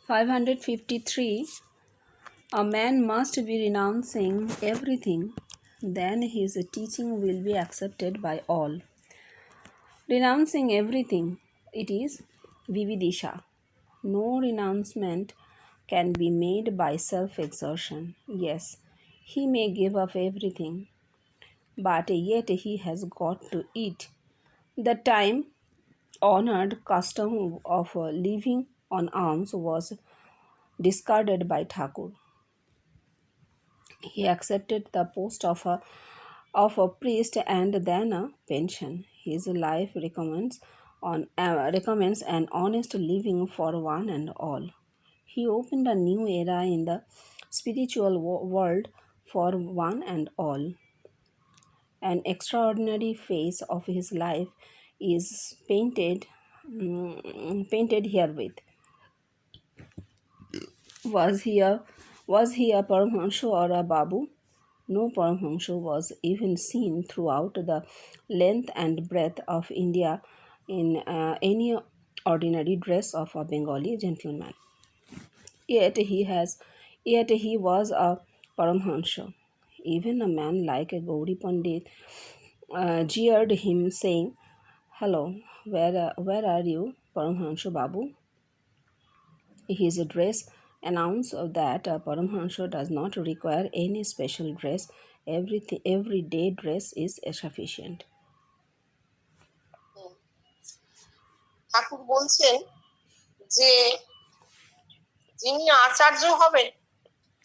553. A man must be renouncing everything, then his teaching will be accepted by all. Renouncing everything, it is Vividisha. No renouncement can be made by self exertion. Yes, he may give up everything, but yet he has got to eat. The time honored custom of living on alms was discarded by Thakur. He accepted the post of a priest and then a pension. His life recommends an honest living for one and all. He opened a new era in the spiritual world for one and all. An extraordinary phase of his life is painted herewith. Was he a was he a Paramahansa or a Babu? No Paramahansa was even seen throughout the length and breadth of India in any ordinary dress of a Bengali gentleman. Yet he was a Paramahansa. Even a man like Gauri Pandit jeered him, saying, "Hello, where are you, Paramahansa Babu?" His dress announced that Paramahansa does not require any special dress. Everyday dress is sufficient. ঠাকুর বলছেন যে যিনি আচার্য হবেন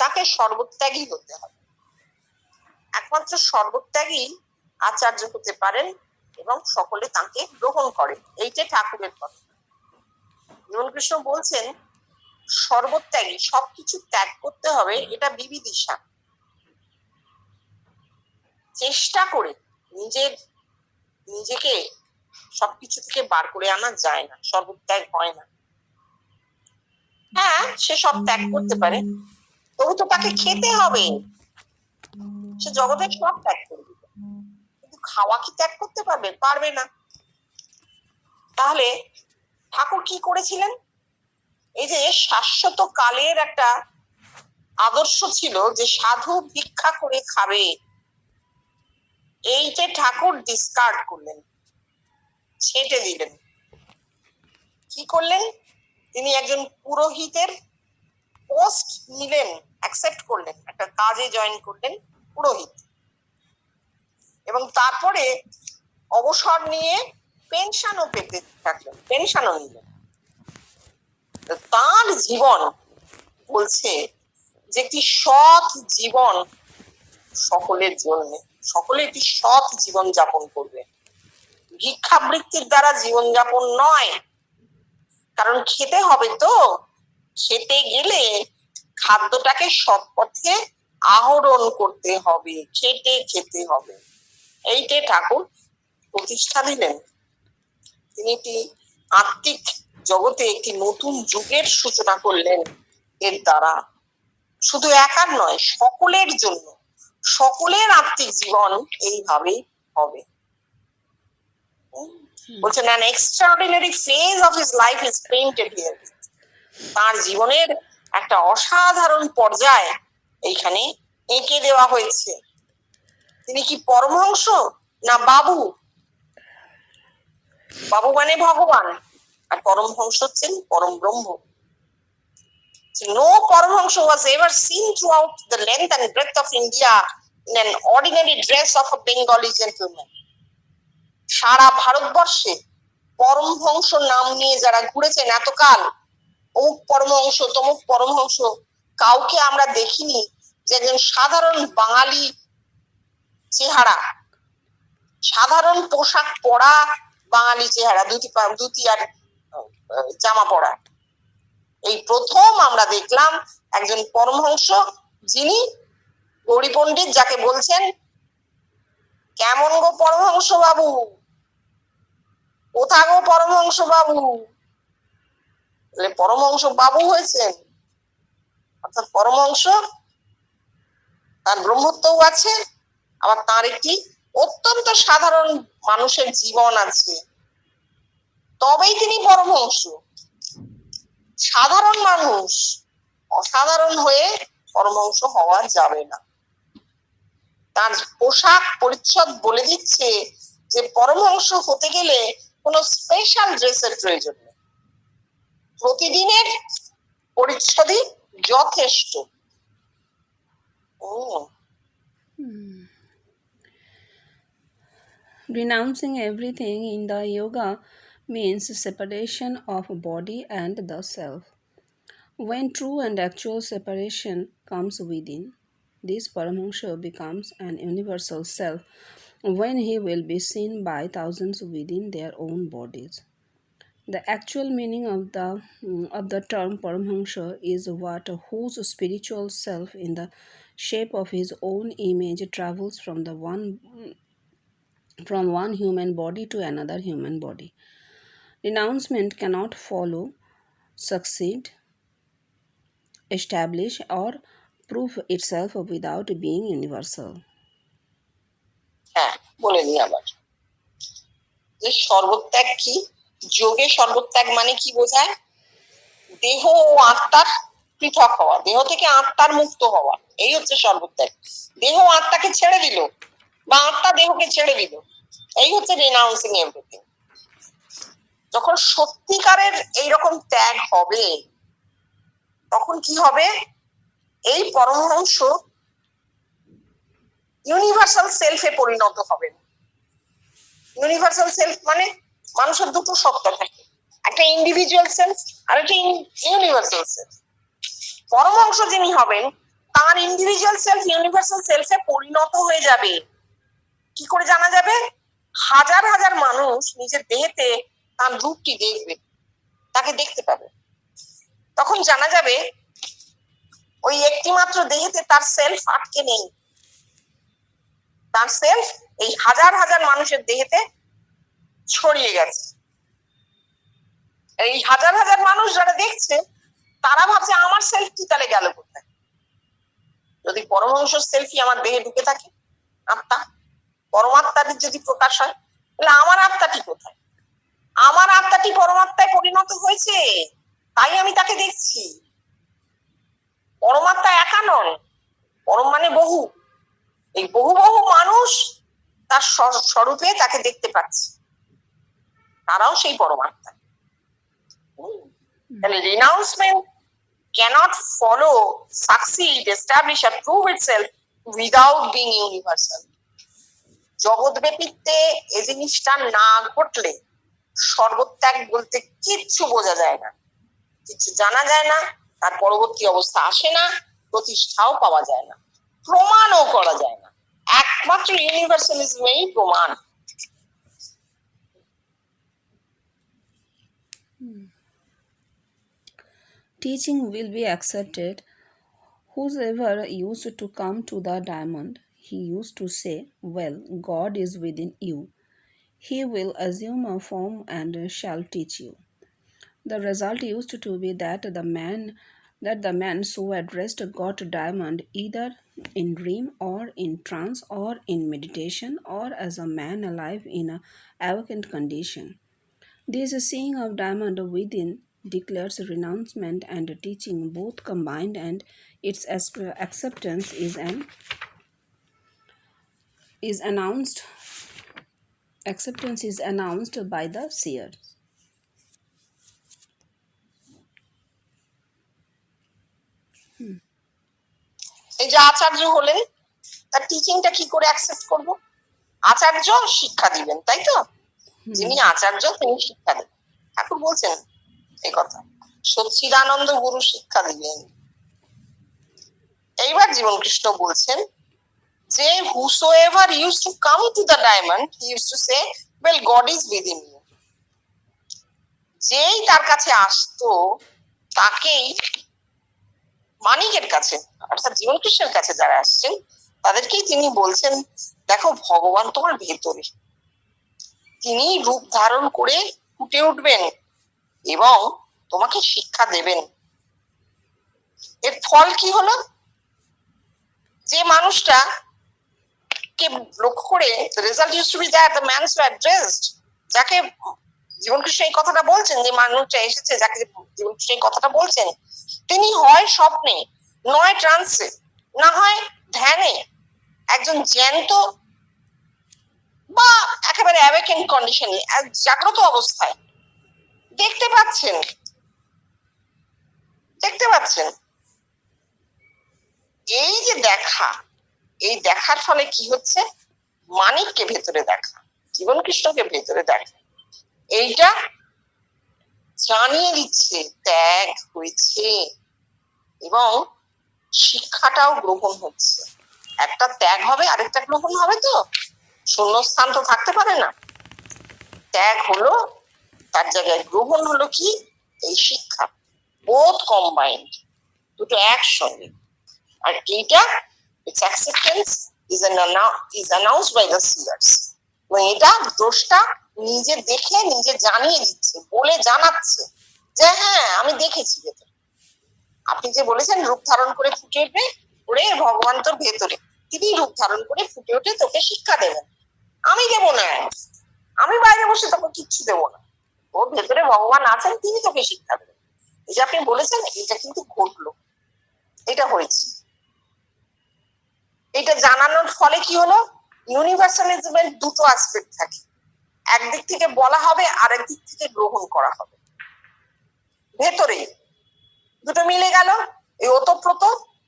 তাকে সর্বত্যাগী হতে হবে। একমাত্র সর্বত্যাগী আচার্য হতে পারেন এবং সকলে তাকে গ্রহণ করে। এইটাই ঠাকুরের কথা। জীবনকৃষ্ণ বলছেন সর্বত্যাগী, সবকিছু ত্যাগ করতে হবে, এটা বিবিদিশা। চেষ্টা করে নিজেকে সবকিছু থেকে বার করে আনা যায় না, সর্বত্যাগ হয় না। হ্যাঁ, সে সব ত্যাগ করতে পারে, তবু তো তাকে খেতে হবে। সে জগতের সব ত্যাগ করবে, কিন্তু খাওয়া কি ত্যাগ করতে পারবে? পারবে না। তাহলে ঠাকুর কি করেছিলেন? এই যে শাশ্বত কালের একটা আদর্শ ছিল যে সাধু ভিক্ষা করে খাবে, এইটা ঠাকুর ডিসকার্ড করলেন, ছেটে দিলেন। কি করলেন? তিনি একজন পুরোহিতের পোস্ট নিলেন, অ্যাকসেপ্ট করলেন, একটা কাজে জয়েন করলেন পুরোহিত, এবং তারপরে অবসর নিয়ে পেনশনও পেতে থাকলেন, পেনশনও নিলেন। তার জীবন বলছে যে একটি সৎ জীবন সকলের জন্য, সকলে একটি সৎ জীবন যাপন করবে, ভিক্ষাবৃত্তির দ্বারা জীবন যাপন নয়। কারণ খেতে হবে, তো খেতে গেলে খাদ্যটাকে সৎ পথে আহরণ করতে হবে, খেতে হবে। এইটাই ঠাকুর প্রতিষ্ঠা দিলেন। তিনি একটি আত্মিক জগতে একটি নতুন যুগের সূচনা করলেন এর দ্বারা। শুধু একার নয়, সকলের জন্য, সকলের আত্মিক জীবন এইভাবেই হবে। বলছেন an extraordinary phase of his life is painted here. তার জীবনের একটা অসাধারণ পর্যায় এইখানে এঁকে দেওয়া হয়েছে। তিনি কি পরমহংস না বাবু? বাবু মানে ভগবান, আর পরমহংস হচ্ছেন পরম ব্রহ্ম। No Paramahansa was ever seen throughout the length and breadth of India in an ordinary dress of a Bengali gentleman. সারা ভারতবর্ষে পরমহংস নাম নিয়ে যারা ঘুরেছেন এতকাল, অমুক পরমহংস তমুক পরমহংস, কাউকে আমরা দেখিনি যে একজন সাধারণ বাঙালি চেহারা, সাধারণ পোশাক পরা বাঙালি চেহারা, ধুতি আর জামা পরা। এই প্রথম আমরা দেখলাম একজন পরমহংস, যিনি গৌরী পণ্ডিত যাকে বলছেন, কেমন গো পরমহংস বাবু, কোথা গো পরমহংস বাবু? পরমহংস বাবু হয়েছেন, অর্থাৎ পরমহংস তার ব্রহ্মত্বও আছে, আবার তার একটি অত্যন্ত সাধারণ মানুষের জীবন আছে, তবেই তিনি পরমহংস। সাধারণ মানুষ অসাধারণ হয়ে পরমহংস হওয়া যাবে না। তার পোশাক পরিচ্ছদ বলে দিচ্ছে যে পরমহংস হতে গেলে কোনো স্পেশাল ড্রেসের প্রয়োজন নেই, প্রতিদিনের পরিচ্ছদই যথেষ্ট। Renouncing everything in the yoga means separation of body and the self. When true and actual separation comes within, this Paramahansa becomes an universal self when he will be seen by thousands within their own bodies. The actual meaning of the term Paramahansa is what whose spiritual self in the shape of his own image travels from one human body to another human body. Renouncement cannot follow, succeed, establish, or prove itself without being universal. হ্যাঁ, বলে দিই আবার যে সর্বত্যাগ কি। যোগে সর্বত্যাগ মানে কি বোঝায়? দেহ ও আত্মার পৃথক হওয়া, দেহ থেকে আত্মার মুক্ত হওয়া, এই হচ্ছে সর্বত্যাগ। দেহ আত্মাকে ছেড়ে দিল বা আত্মা দেহকে ছেড়ে দিল, এই হচ্ছে রিনাউন্সিং এভরিথিং। যখন সত্যিকারের এইরকম ত্যাগ হবে তখন কি হবে? এই পরমহংস ইউনিভার্সাল সেলফে পরিণত হবেন। ইউনিভার্সাল সেলফ মানে মানুষের দুটো সত্তা থাকে, একটা ইন্ডিভিজুয়াল সেলফ আর একটা ইউনিভার্সাল সেলফ। পরমহংস যিনি হবেন তার ইন্ডিভিজুয়াল সেলফ ইউনিভার্সাল সেলফে পরিণত হয়ে যাবে। কি করে জানা যাবে? হাজার হাজার মানুষ নিজের দেহেতে তার রূপটি দেখবে, তাকে দেখতে পাবে। তখন জানা যাবে ওই একটি মাত্র দেহেতে তার সেলফ আটকে নেই, তার সেলফ এই হাজার হাজার মানুষের দেহেতে ছড়িয়ে গেছে। এই হাজার হাজার মানুষ যারা দেখছে তারা ভাবছে আমার সেলফটি তাহলে গেল কোথায়? যদি পরমহংস সেলফি আমার দেহে ঢুকে থাকে, আত্মা পরমাত্মাটির যদি প্রকাশ হয়, তাহলে আমার আত্মাটি কোথায়? আমার আত্মাটি পরমাত্মায় পরিণত হয়েছে, তাই আমি তাকে দেখছি। পরমাত্মা একা নন, পরম মানে বহু। এই বহু বহু মানুষ তার স্বরূপে তাকে দেখতে পাচ্ছে, তারাও সেই পরমাত্মা। তাহলে রিনাউন্সমেন্ট cannot follow, succeed, establish or prove itself without being universal. জগৎব্যাপীতে এই জিনিসটা না ঘটলে সর্বত্যাগ বলতে কিচ্ছু বোঝা যায় না, কিছু জানা যায় না, তার পরবর্তী অবস্থা আসে না, প্রতিষ্ঠাও পাওয়া যায় না, প্রমাণও করা যায় না। একমাত্র ইউনিভার্সালিজমেই প্রমাণ। Teaching will be accepted. Whosoever used to come to the diamond, he used to say, "Well, God is within you. He will assume a form and shall teach you." The result used to be that the man so addressed got diamond either in dream or in trance or in meditation or as a man alive in a awakened condition. This seeing of diamond within declares renouncement and teaching both combined, and its acceptance is announced. Acceptance is announced by the seer. এই যে আচার্য হলেন, তার টিচিংটা কি করে accept করব? আচার্য শিক্ষা দিবেন, তাই তো? যিনি আচার্য তিনি শিক্ষা দেবেন। ঠাকুর বলছেন এই কথা, সচ্চিদানন্দ গুরু শিক্ষা দিবেন। এইবার জীবন কৃষ্ণ বলছেন যে whosoever used to come to the diamond, he used to say, well, God is within you. যেই তার কাছে আসতো তাকেই, মানিকের কাছে অর্থাৎ জীবন কৃষ্ণের কাছে যারা আসছেন তাদেরকেই তিনি বলছেন, দেখো ভগবান তোমার ভেতরে, তিনি রূপ ধারণ করে ফুটে উঠবেন এবং তোমাকে শিক্ষা দেবেন। এর ফল কি হলো? যে মানুষটা কে লক্ষ্য করে, the result used to be that the man so addressed, যাকে জীবনকৃষ্ণ এই কথাটা বলছেন, যে মানুষটা এসেছে যাকে জীবনকৃষ্ণ এই কথাটা বলছেন, তিনি হয় স্বপ্নে, নয় ট্রান্সে, না হয় ধ্যানে, একজন জ্যান্ত বা একেবারে অ্যাওয়েকেন কন্ডিশনে, জাগ্রত অবস্থায় দেখতে পাচ্ছেন। এই যে দেখা, এই দেখার ফলে কি হচ্ছে, মানিককে ভেতরে দেখা, জীবনকৃষ্ণকে ভেতরে দেখা, এইটা জানিয়ে দিচ্ছে ত্যাগ হয়েছে এবং শিক্ষাটাও গ্রহণ হচ্ছে। একটা ত্যাগ হবে, আরেকটা গ্রহণ হবে, তো শূন্যস্থান তো থাকতে পারে না। ত্যাগ হলো, তার জায়গায় গ্রহণ হলো কি, এই শিক্ষা, বোথ কম্বাইন্ড, দুটো একসঙ্গে। আর এইটা its acceptance is announced by the seers, এবং এটা দ্রষ্টা নিজে দেখে নিজে জানিয়ে দিচ্ছে, বলে জানাচ্ছে যে হ্যাঁ আমি দেখেছি ভেতরে। আপনি যে বলেছেন রূপ ধারণ করে ফুটে উঠবে, ওরে ভগবান তোর ভেতরে, তিনি রূপ ধারণ করে ফুটে উঠে তোকে শিক্ষা দেবেন। আমি দেব না, আমি বাইরে বসে তোকে কিচ্ছু দেবো না, ওর ভেতরে ভগবান আছেন, তিনি তোকে শিক্ষা দেবেন। এই যে আপনি বলেছেন, এটা কিন্তু ঘটলো, এটা হয়েছে। এটা জানানোর ফলে কি হলো, ইউনিভার্সালিজমের দুটো অ্যাসপেক্ট থাকে, একদিক থেকে বলা হবে আর একদিক থেকে গ্রহণ করা হবে, ভেতরে দুটো মিলে গেল, এই ওতপ্রোত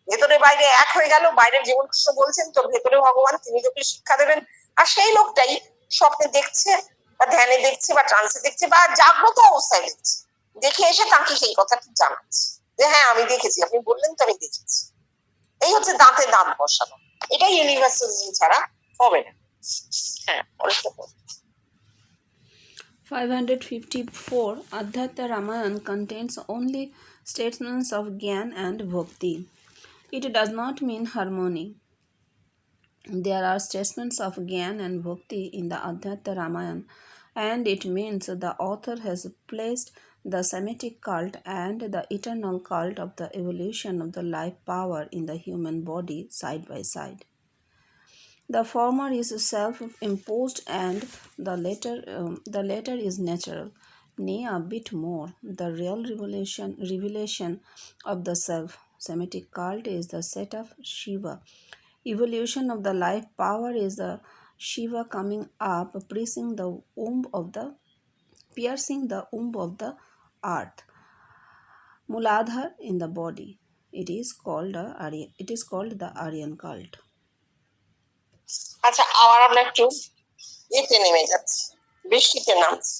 ভেতরে বাইরে এক হয়ে গেল। বাইরের জীবনকৃষ্ণ বলছেন তোর ভেতরে ভগবান, তিনি তোকে শিক্ষা দেবেন, আর সেই লোকটাই স্বপ্নে দেখছে বা ধ্যানে দেখছে বা ট্রান্সে দেখছে বা জাগ্রত অবস্থায় দেখছে, দেখে এসে তাকে সেই কথাটি জানাচ্ছে যে হ্যাঁ আমি দেখেছি, আপনি বললেন তো আমি দেখেছি। এই হচ্ছে দাঁতে দাঁত বসানো, এটা ইউনিভার্সালিজম ছাড়া হবে না। হ্যাঁ, 554 Adhyatma Ramayana contains only statements of Gyan and Bhakti. It does not mean harmony. There are statements of Gyan and Bhakti in the Adhyatma Ramayana, and it means the author has placed the Semitic cult and the eternal cult of the evolution of the life power in the human body side by side. The former is self-imposed and the latter is natural, nay, a bit more. The real revelation of the self. Semitic cult is the set of Shiva. Evolution of the life power is the Shiva coming up, piercing the womb of the earth, Muladhar in the body. It is called the Aryan cult. আচ্ছা, আবার আমরা একটু এতে নেমে যাচ্ছি, বৃষ্টিতে নামছি।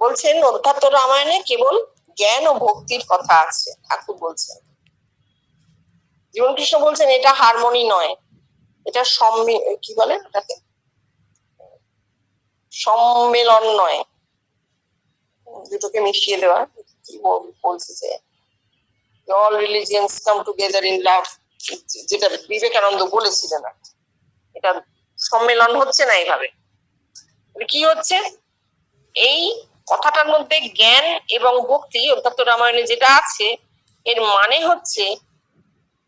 বলছেন অধ্যাত্ম রামায়ণে কেবল জ্ঞান ও ভক্তির কথা আছে, ঠাকুর বলছেন। জীবনকৃষ্ণ বলছেন এটা হারমোনি নয়, এটা কি বলেন ওটাকে, সম্মেলন নয়, দুটোকে মিশিয়ে দেওয়া। কি বলছে যে all religions come together in love, যেটা বিবেকানন্দ বলেছিলেন, এটা সম্মেলন হচ্ছে না এইভাবে। কি হচ্ছে, এই কথাটার মধ্যে জ্ঞান এবং ভক্তি অর্থাৎ রামায়ণে যেটা আছে, এর মানে হচ্ছে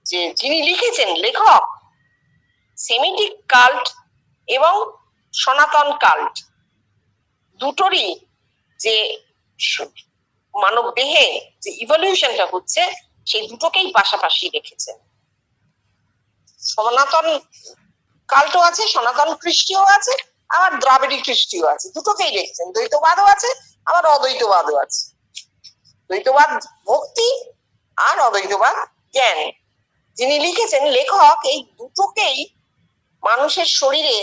যে যিনি লিখেছেন, লেখক, সেমিটিক কাল্ট এবং সনাতন কাল্ট দুটোরই যে মানব দেহে যে ইভলিউশনটা হচ্ছে, সেই দুটোকেই পাশাপাশি রেখেছেন। সনাতন কাল্টও আছে, সনাতন কৃষ্টিও আছে, আবার দ্রাবিড়ী কৃষ্টিও আছে, দুটোকেই রেখেছেন। দ্বৈতবাদও আছে, আবার অদ্বৈতবাদও আছে। দ্বৈতবাদ ভক্তি আর অদ্বৈতবাদ জ্ঞান। যিনি লিখেছেন, লেখক, এই দুটোকেই মানুষের শরীরে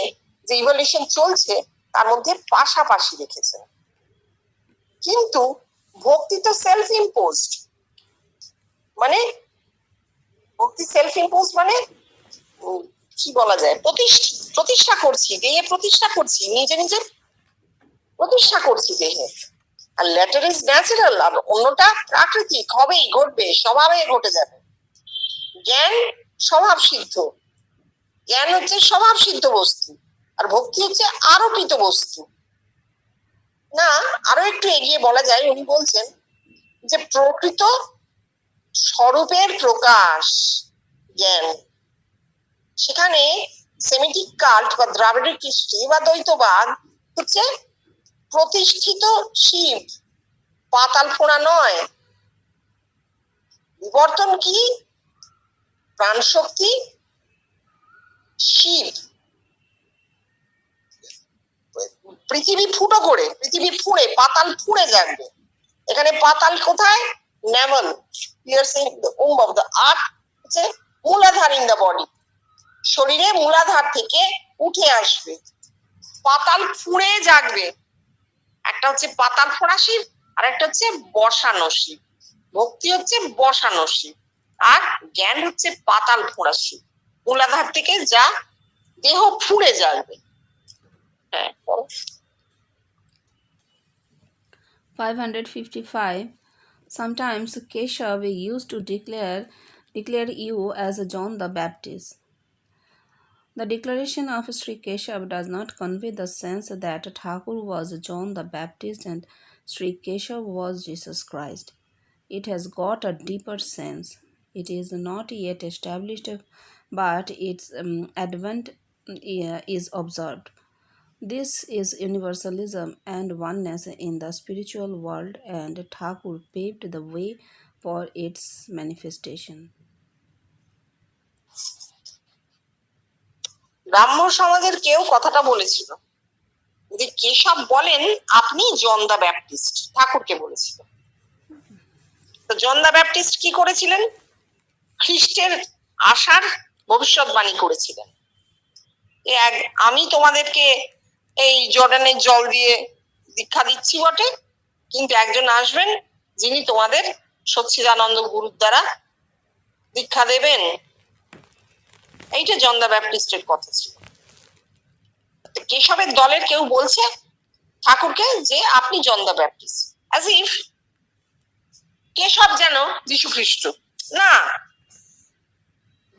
যে ইভলিউশন চলছে তার মধ্যে পাশাপাশি রেখেছেন। কিন্তু ভক্তি তো সেলফ ইম্পোজড, মানে ভক্তি সেলফ ইম্পোজ মানে কি বলা যায়, প্রতিষ্ঠা করছি দেহে, প্রতিষ্ঠা করছি নিজে নিজে, প্রতিষ্ঠা করছি দেহে। আর ল্যাটার ইজ ন্যাচারাল, আর অন্যটা প্রাকৃতিক, হবেই, ঘটবে, স্বভাবে ঘটে যাবে। জ্ঞান স্বভাব সিদ্ধ, জ্ঞান হচ্ছে স্বভাব সিদ্ধ বস্তু, আর ভক্তি হচ্ছে আরোপিত বস্তু। না, আরো একটু এগিয়ে বলা যায়, উনি বলছেন যে প্রকৃত স্বরূপের প্রকাশ জ্ঞান। সেখানে সেমিটিক কাল্ট বা দ্রাবিড়ী কৃষ্টি বা দ্বৈতবাদ হচ্ছে প্রতিষ্ঠিত শিব, পাতাল ফোড়া নয়। বিবর্তন কি? প্রাণ শক্তি শিব। পৃথিবী ফুটো করে, পৃথিবী ফুঁড়ে, পাতাল ফুঁড়ে যাবে। এখানে পাতাল কোথায়? Naval, piercing the womb of the earth, হচ্ছে মূলাধার ইন দ্য বডি, শরীরে মূলাধার থেকে উঠে আসবে, পাতাল ফুঁড়ে জাগবে। একটা হচ্ছে পাতাল ফোড়া শিব, আর একটা হচ্ছে বসানো শিব। ভক্তি হচ্ছে বসানো শিব, আর জ্ঞান হচ্ছে পাতাল ফোড়া শিব। মূলাধার থেকে যা দেহ ফুঁড়ে যাবে। হ্যাঁ, 555. Sometimes Keshav used to declare you as John the Baptist. The declaration of Sri Keshav does not convey the sense that Thakur was John the Baptist and Sri Keshav was Jesus Christ. It has got a deeper sense. It is not yet established, but its advent is observed. This is universalism and oneness in the spiritual world, and Thakur paved the way for its manifestation. ব্রাহ্ম সমাজের কেউ কথাটা বলেছিল যে কেশব বলেন আপনি জন দা Baptist, ঠাকুরকে বলেছিল। তো জন দা ব্যাপটিস্ট কি করেছিলেন? খ্রিস্টের আসার ভবিষ্যৎবাণী করেছিলেন। আমি তোমাদেরকে এই জর্ডানের জল দিয়ে দীক্ষা দিচ্ছি বটে, কিন্তু একজন আসবেন যিনি তোমাদের সচ্চিদানন্দ গুরুর দ্বারা দীক্ষা দেবেন। এইটা জন দা ব্যাপটিস্টের কথা ছিল। কেশবের দলের কেউ বলছে ঠাকুরকে যে আপনি জন দা ব্যাপটিস্ট, অ্যাজ ইফ কেশব যেন যীশু খ্রিস্ট। না,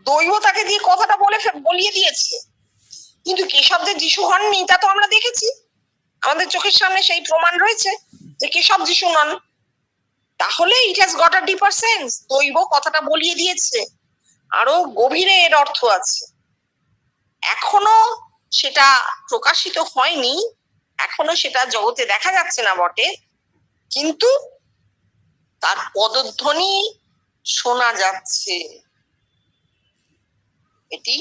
দৈব তাকে দিয়ে কথাটা বলিয়ে দিয়েছে, কিন্তু কেশব যে যীশু হননি তা তো আমরা দেখেছি, আমাদের চোখের সামনে সেই প্রমাণ রয়েছে যে কেশব যীশু নন। তাহলে it has got a deeper sense. দৈব কথাটা বলিয়ে দিয়েছে, আরো গভীরে এর অর্থ আছে। এখনো সেটা প্রকাশিত হয়নি, এখনো সেটা জগতে দেখা যাচ্ছে না বটে, কিন্তু তার পদধ্বনি শোনা যাচ্ছে। এটি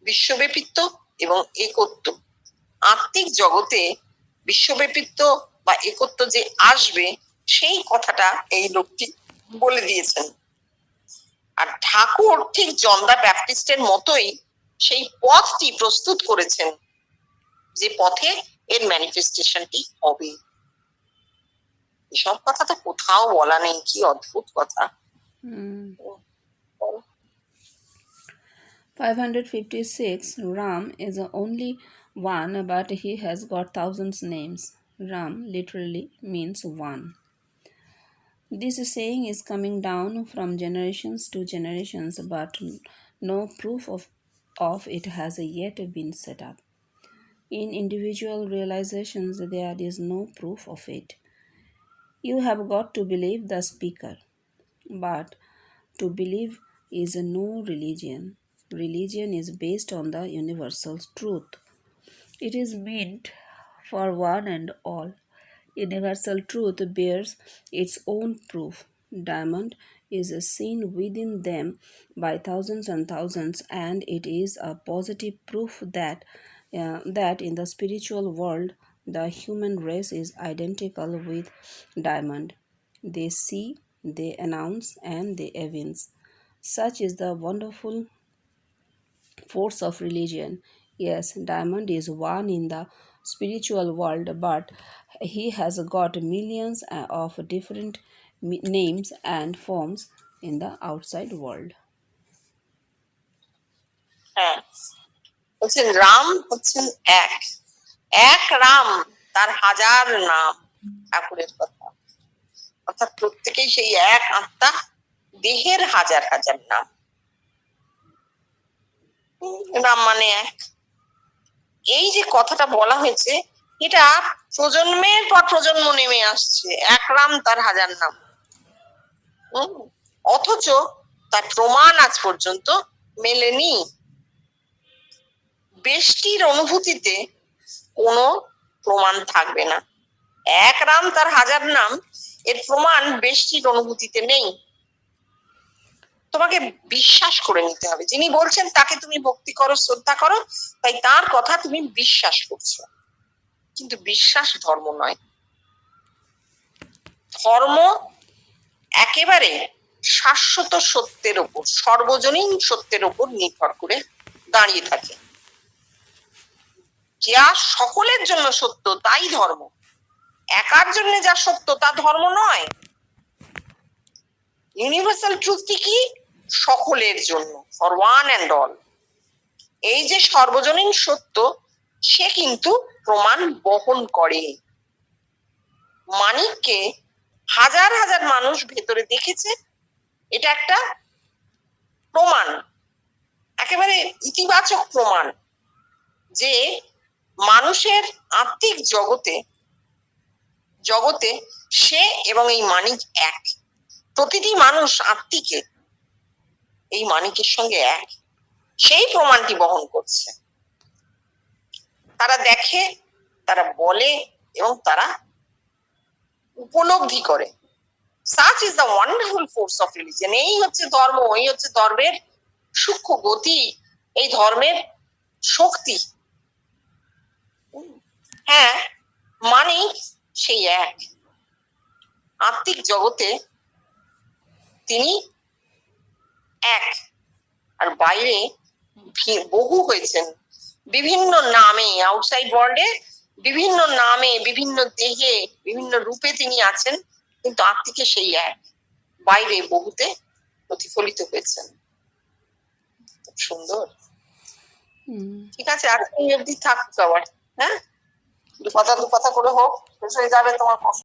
বিশ্বব্যাপিত্ব এবং একত্ব, আত্মিক জগতে বিশ্বব্যাপিত্ব বা একত্ব যে আসবে সেই কথাটা এই লোকটি বলে দিয়েছেন। আর ঠাকুর ঠিক জন দা ব্যাপটিস্টের মতোই সেই পথটি প্রস্তুত করেছেন, যে পথে এর ম্যানিফেস্টেশনটি হবে। এসব কথা তো কোথাও বলা নেই, কি অদ্ভুত কথা। 556. Ram is only one, but he has got thousands names. Ram literally means one. This saying is coming down from generations to generations, but no proof of it has yet been set up. In individual realizations, there is no proof of it. You have got to believe the speaker, but to believe is no religion. Religion is based on the universal truth. It is meant for one and all. Universal truth bears its own proof. Diamond is seen within them by thousands and thousands, and it is a positive proof that in the spiritual world the human race is identical with diamond. They see, they announce, and they evince. Such is the wonderful force of religion. Yes, diamond is one in the spiritual world, but he has got millions of different names and forms in the outside world. হ্যাঁ, বলছেন রাম হচ্ছেন এক, এক রাম, তার হাজার নাম। ঠাকুরের কথা, অর্থাৎ প্রত্যেকেই সেই এক আত্মা, দেহের হাজার হাজার নাম। রাম মানে এক। এই যে কথাটা বলা হয়েছে, এটা প্রজন্মের পর প্রজন্ম নেমে আসছে, এক রাম তার হাজার নাম। অথচ তার প্রমাণ আজ পর্যন্ত মেলেনি। বেষ্টির অনুভূতিতে কোনো প্রমাণ থাকবে না। এক রাম তার হাজার নাম, এর প্রমাণ বেষ্টির অনুভূতিতে নেই। তোমাকে বিশ্বাস করে নিতে হবে, যিনি বলছেন তাকে তুমি ভক্তি করো, শ্রদ্ধা করো, তাই তার কথা তুমি বিশ্বাস করছো। কিন্তু বিশ্বাস ধর্ম নয়। ধর্ম একেবারে শাশ্বত সত্যের উপর, সর্বজনীন সত্যের উপর নির্ভর করে দাঁড়িয়ে থাকে। যা সকলের জন্য সত্য তাই ধর্ম, একার জন্য যা সত্য তা ধর্ম নয়। ইউনিভার্সাল ট্রুথটি কি? সকলের জন্য, ফর ওয়ান অ্যান্ড অল। এই যে সর্বজনীন সত্য, সে কিন্তু প্রমাণ বহন করে। মানিককে হাজার হাজার মানুষ ভেতরে দেখেছে, এটা একটা প্রমাণ, একেবারে ইতিবাচক প্রমাণ যে মানুষের আত্মিক জগতে সে এবং এই মানিক এক। প্রতিটি মানুষ আত্মিকে এই মানিকের সঙ্গে এক, সেই প্রমাণটি বহন করছে। তারা দেখে, তারা বলে এবং তারা উপলব্ধি করে। Such is the wonderful force of religion. এই হচ্ছে ধর্ম, এই হচ্ছে ধর্মের সূক্ষ্ম গতি, এই ধর্মের শক্তি। হ্যাঁ, মানিক সেই এক। আত্মিক জগতে তিনি এক, আর বাইরে বহু হয়েছেন বিভিন্ন নামে। আউটসাইড ওয়ার্ল্ডে বিভিন্ন নামে, বিভিন্ন দেহে, বিভিন্ন রূপে তিনি আছেন, কিন্তু আত্মিকে সেই এক, বাইরে বহুতে প্রতিফলিত হয়েছেন। খুব সুন্দর। ঠিক আছে, আজকে অবধি থাক আবার। হ্যাঁ, দু কথা করে হোক, শেষ হয়ে যাবে তোমার কষ্ট।